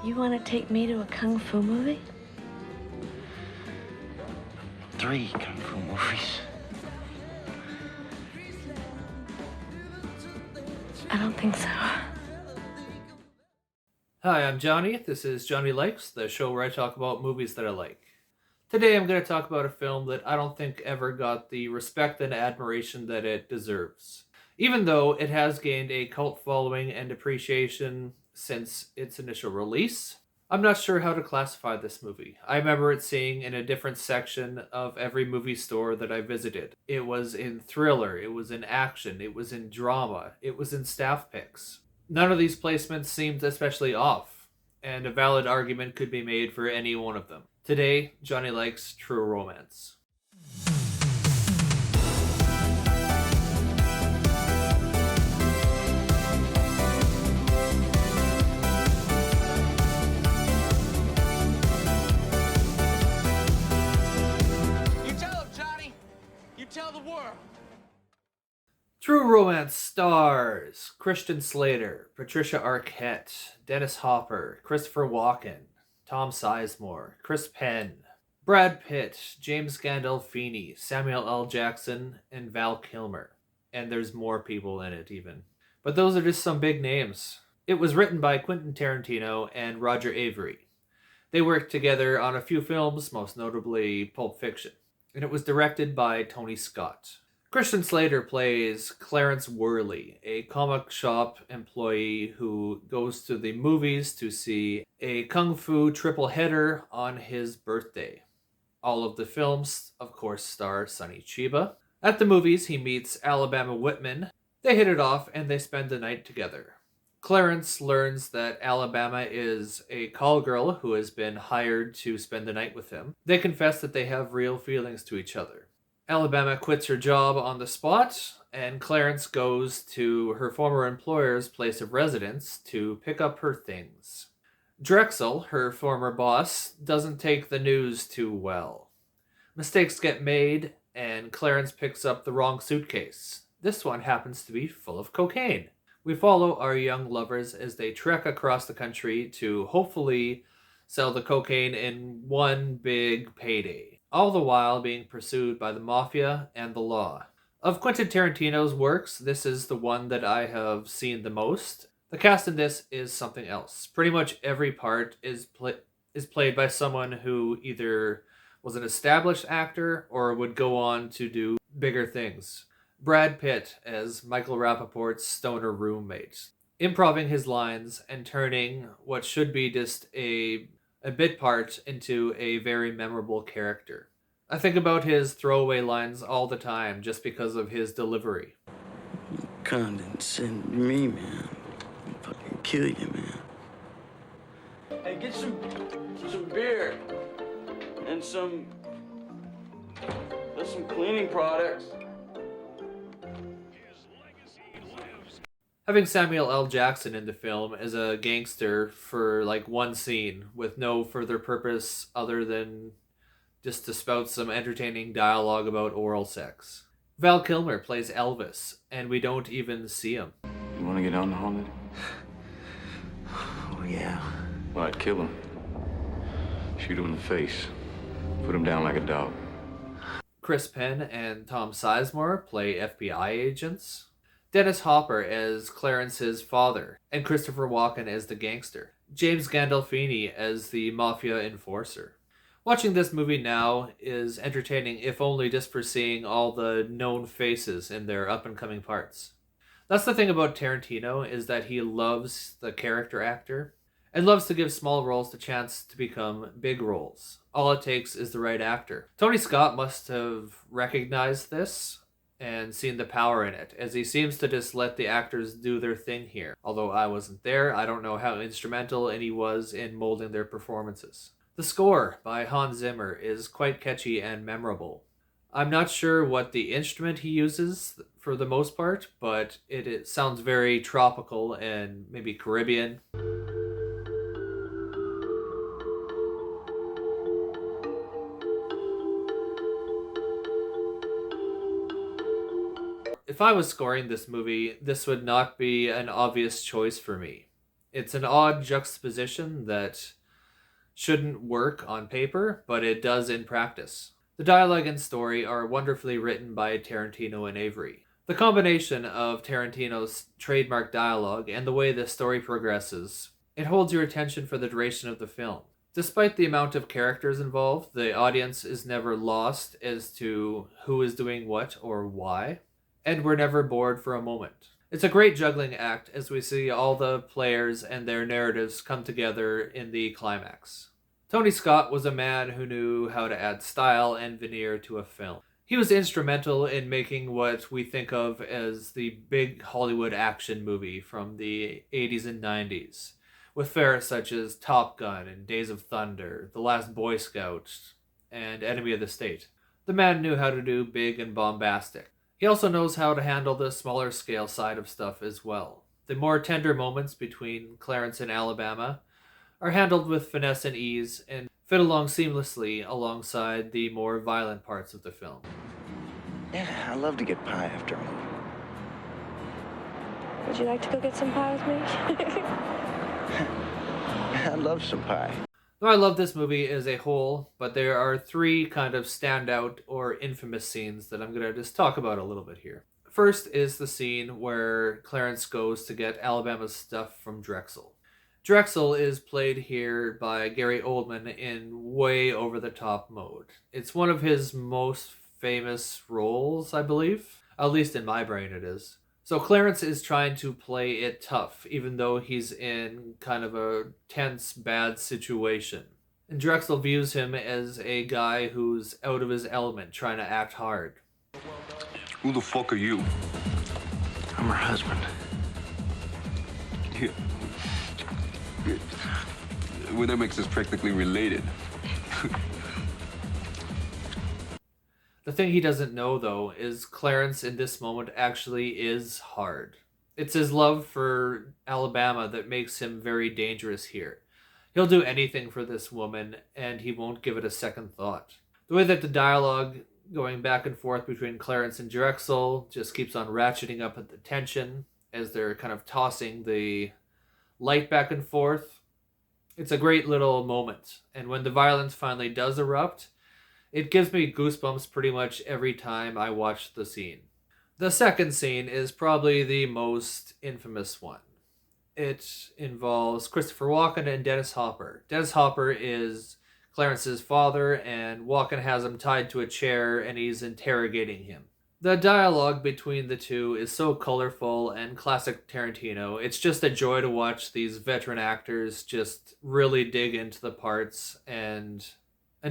You want to take me to a kung fu movie? 3 kung fu movies. I don't think so. Hi, I'm Johnny. This is Johnny Likes, the show where I talk about movies that I like. Today I'm going to talk about a film that I don't think ever got the respect and admiration that it deserves. Even though it has gained a cult following and appreciation since its initial release, I'm not sure how to classify this movie. I remember it seeing in a different section of every movie store that I visited. It was in thriller, it was in action, it was in drama, it was in staff picks. None of these placements seemed especially off, and a valid argument could be made for any one of them. Today, Johnny likes True Romance. Tell the world. True Romance stars Christian Slater, Patricia Arquette, Dennis Hopper, Christopher Walken, Tom Sizemore, Penn, Brad Pitt, James Gandolfini, Samuel L. Jackson, and Val Kilmer. And there's more people in it even. But those are just some big names. It was written by Quentin Tarantino and Roger Avary. They worked together on a few films, most notably Pulp Fiction. And it was directed by Tony Scott. Christian Slater plays Clarence Worley, a comic shop employee who goes to the movies to see a kung fu triple header on his birthday. All of the films, of course, star Sonny Chiba. At the movies, he meets Alabama Whitman. They hit it off and they spend the night together. Clarence learns that Alabama is a call girl who has been hired to spend the night with him. They confess that they have real feelings to each other. Alabama quits her job on the spot, and Clarence goes to her former employer's place of residence to pick up her things. Drexel, her former boss, doesn't take the news too well. Mistakes get made, and Clarence picks up the wrong suitcase. This one happens to be full of cocaine. We follow our young lovers as they trek across the country to hopefully sell the cocaine in one big payday, all the while being pursued by the mafia and the law. Of Quentin Tarantino's works, this is the one that I have seen the most. The cast in this is something else. Pretty much every part is played by someone who either was an established actor or would go on to do bigger things. Brad Pitt as Michael Rapaport's stoner roommate, improving his lines and turning what should be just a bit part into a very memorable character. I think about his throwaway lines all the time just because of his delivery. You condescend to me, man. I'll fucking kill you, man. Hey, get some beer and some cleaning products. Having Samuel L. Jackson in the film as a gangster for like one scene with no further purpose other than just to spout some entertaining dialogue about oral sex. Val Kilmer plays Elvis, and we don't even see him. You want to get on the haunted? Oh, yeah. All right, kill him. Shoot him in the face. Put him down like a dog. Penn and Tom Sizemore play FBI agents. Dennis Hopper as Clarence's father, and Christopher Walken as the gangster. James Gandolfini as the mafia enforcer. Watching this movie now is entertaining, if only just for seeing all the known faces in their up-and-coming parts. That's the thing about Tarantino, is that he loves the character actor, and loves to give small roles the chance to become big roles. All it takes is the right actor. Tony Scott must have recognized this, and seen the power in it, as he seems to just let the actors do their thing here. Although I wasn't there, I don't know how instrumental any was in molding their performances. The score by Hans Zimmer is quite catchy and memorable. I'm not sure what the instrument he uses for the most part, but it sounds very tropical and maybe Caribbean. If I was scoring this movie, this would not be an obvious choice for me. It's an odd juxtaposition that shouldn't work on paper, but it does in practice. The dialogue and story are wonderfully written by Tarantino and Avary. The combination of Tarantino's trademark dialogue and the way the story progresses, it holds your attention for the duration of the film. Despite the amount of characters involved, the audience is never lost as to who is doing what or why, and we're never bored for a moment. It's a great juggling act as we see all the players and their narratives come together in the climax. Tony Scott was a man who knew how to add style and veneer to a film. He was instrumental in making what we think of as the big Hollywood action movie from the 80s and 90s, with fare such as Top Gun and Days of Thunder, The Last Boy Scout, and Enemy of the State. The man knew how to do big and bombastic. He also knows how to handle the smaller scale side of stuff as well. The more tender moments between Clarence and Alabama are handled with finesse and ease and fit along seamlessly alongside the more violent parts of the film. Yeah, I love to get pie after a movie. Would you like to go get some pie with me? I love some pie. Now, I love this movie as a whole, but there are three kind of standout or infamous scenes that I'm going to just talk about a little bit here. First is the scene where Clarence goes to get Alabama's stuff from Drexel. Drexel is played here by Gary Oldman in way over-the-top mode. It's one of his most famous roles, I believe. At least in my brain it is. So Clarence is trying to play it tough, even though he's in kind of a tense, bad situation. And Drexel views him as a guy who's out of his element, trying to act hard. Who the fuck are you? I'm her husband. Yeah. Well, that makes us practically related. The thing he doesn't know, though, is Clarence in this moment actually is hard. It's his love for Alabama that makes him very dangerous here. He'll do anything for this woman, and he won't give it a second thought. The way that the dialogue going back and forth between Clarence and Drexel just keeps on ratcheting up at the tension as they're kind of tossing the light back and forth. It's a great little moment. And when the violence finally does erupt, it gives me goosebumps pretty much every time I watch the scene. The second scene is probably the most infamous one. It involves Christopher Walken and Dennis Hopper. Dennis Hopper is Clarence's father, and Walken has him tied to a chair and he's interrogating him. The dialogue between the two is so colorful and classic Tarantino. It's just a joy to watch these veteran actors just really dig into the parts and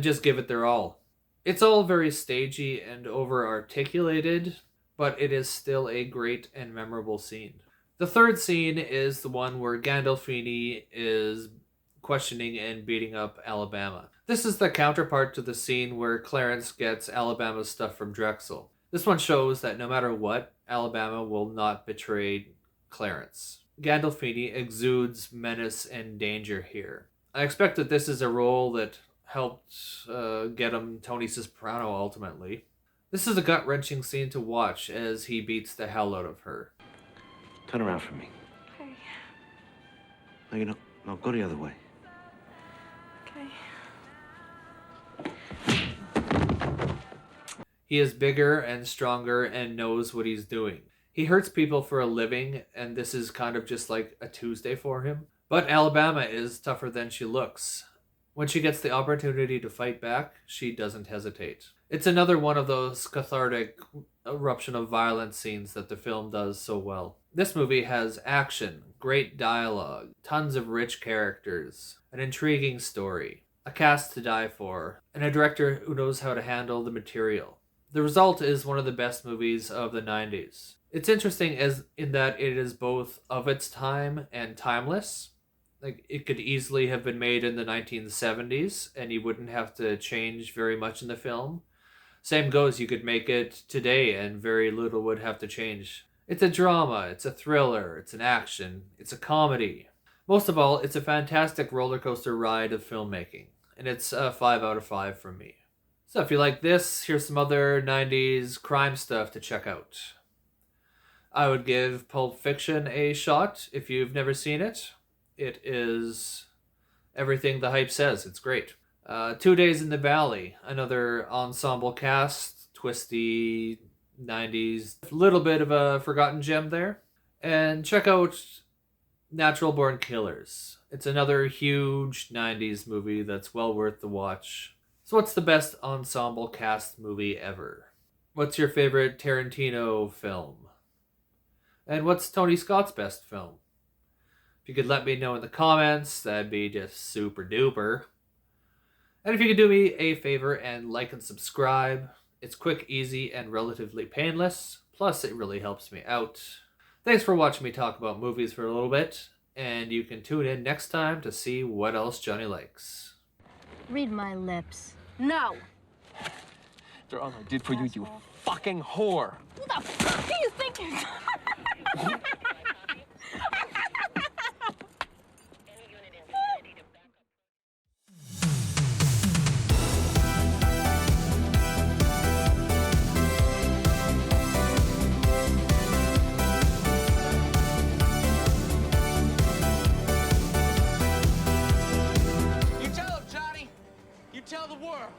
just give it their all. It's all very stagey and over-articulated, but it is still a great and memorable scene. The third scene is the one where Gandolfini is questioning and beating up Alabama. This is the counterpart to the scene where Clarence gets Alabama's stuff from Drexel. This one shows that no matter what, Alabama will not betray Clarence. Gandolfini exudes menace and danger here. I expect that this is a role that helped get him Tony Soprano ultimately. This is a gut-wrenching scene to watch as he beats the hell out of her. Turn around for me. Okay. No, go the other way. Okay. He is bigger and stronger and knows what he's doing. He hurts people for a living, and this is kind of just like a Tuesday for him. But Alabama is tougher than she looks. When she gets the opportunity to fight back, she doesn't hesitate. It's another one of those cathartic eruption of violence scenes that the film does so well. This movie has action, great dialogue, tons of rich characters, an intriguing story, a cast to die for, and a director who knows how to handle the material. The result is one of the best movies of the 90s. It's interesting as in that it is both of its time and timeless. Like, it could easily have been made in the 1970s and you wouldn't have to change very much in the film. Same goes, you could make it today and very little would have to change. It's a drama, it's a thriller, it's an action, it's a comedy. Most of all, it's a fantastic roller coaster ride of filmmaking. And it's a 5 out of 5 from me. So if you like this, here's some other 90s crime stuff to check out. I would give Pulp Fiction a shot if you've never seen it. It is everything the hype says. It's great. 2 Days in the Valley, another ensemble cast, twisty 90s, a little bit of a forgotten gem there. And check out Natural Born Killers. It's another huge 90s movie that's well worth the watch. So what's the best ensemble cast movie ever? What's your favorite Tarantino film? And what's Tony Scott's best film? If you could let me know in the comments, that'd be just super duper. And if you could do me a favor and like and subscribe, it's quick, easy, and relatively painless. Plus, it really helps me out. Thanks for watching me talk about movies for a little bit, and you can tune in next time to see what else Johnny likes. Read my lips. No. After all I did for you, you fucking whore. Who the fuck do you think you're... You tell him, Johnny. You tell the world.